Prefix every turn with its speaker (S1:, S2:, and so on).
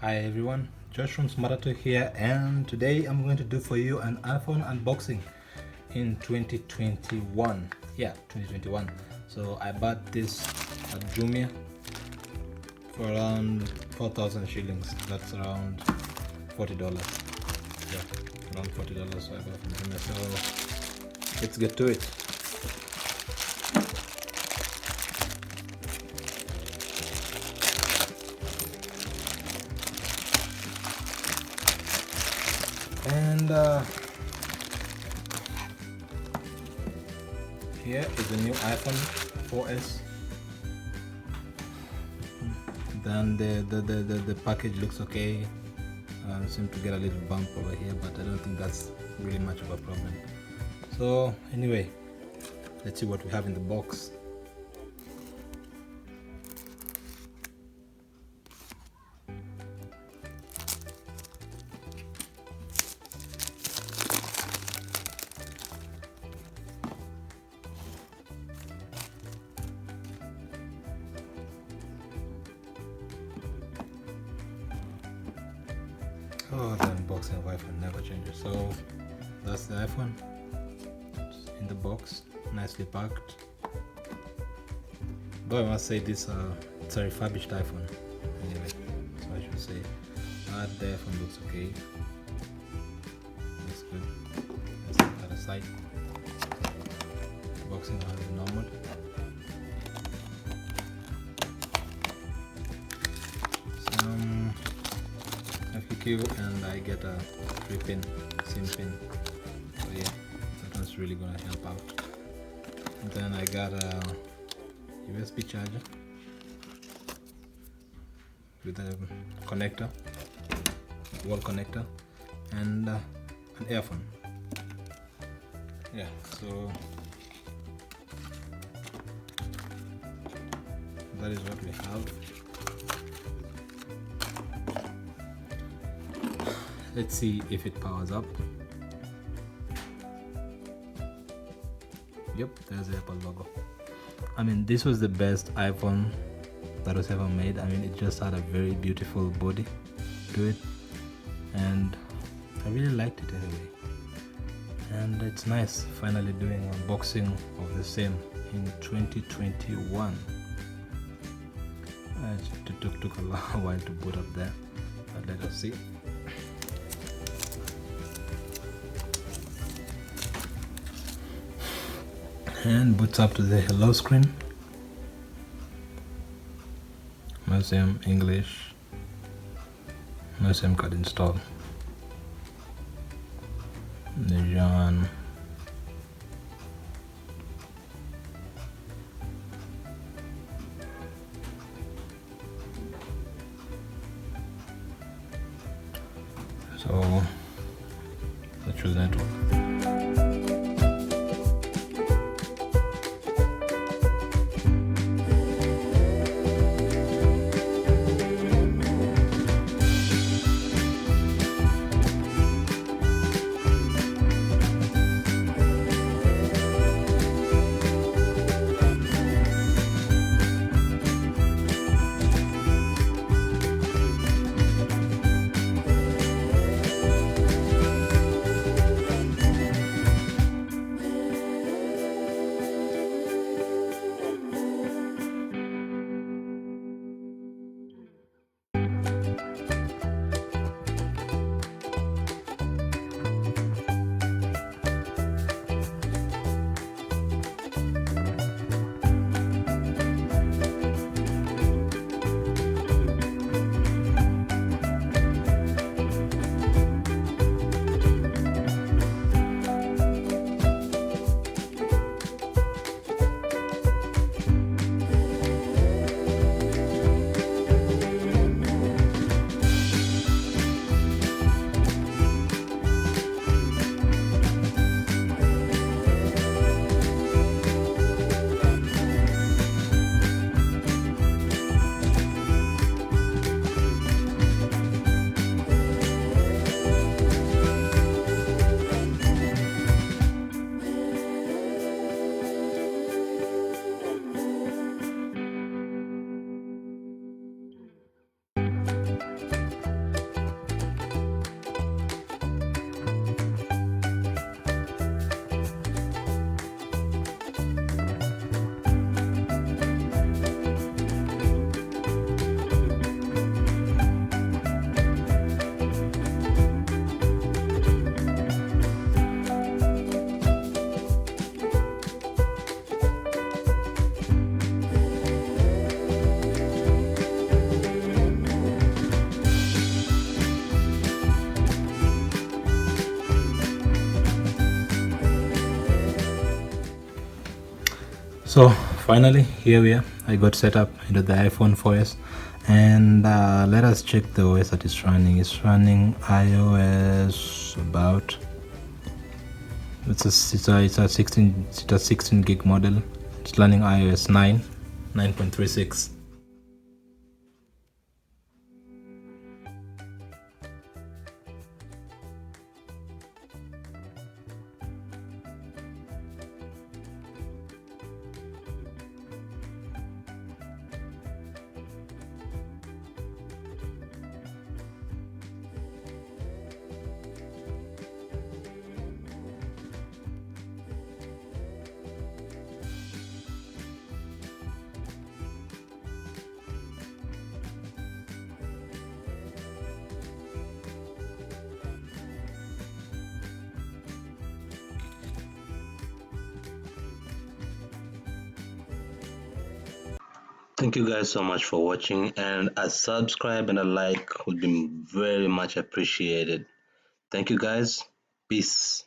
S1: Hi everyone, Josh from Smartato here, and today I'm going to do for you an iPhone unboxing in 2021. Yeah, 2021. So I bought this at Jumia for around 4,000 shillings. That's around $40. Yeah, around $40. So I got it from Jumia. So let's get to it. And here is the new iPhone 4S. Then the package looks okay. Seem to get a little bump over here, but I don't think that's really much of a problem. So anyway, let's see what we have in the box. Oh, the unboxing of iPhone never changes. So that's the iPhone. It's in the box, nicely packed. Though I must say this, it's a refurbished iPhone. Anyway, so I should say the iPhone looks okay. Looks good. Let's look at the side. Boxing has the normal. Some FQ, and I get a 3-pin SIM pin. So yeah, that one's really gonna help out. And then I got a USB charger with a connector, wall connector, and an earphone. Yeah, so that is what we have. Let's see if it powers up. Yep, there's the Apple logo. I mean, this was the best iPhone that was ever made. I mean, it just had a very beautiful body to it, and I really liked it anyway. And it's nice finally doing an unboxing of the same in 2021. It took a while to boot up there, but let us see. And boots up to the hello screen. Museum English. Museum card install. Nijan. So let's choose network. So finally, here we are. I got set up into the iPhone 4S, and let us check the OS that is running. It's running iOS about. It's a 16 gig model. It's running iOS 9.36. Thank you guys so much for watching, and a subscribe and a like would be very much appreciated. Thank you guys. Peace.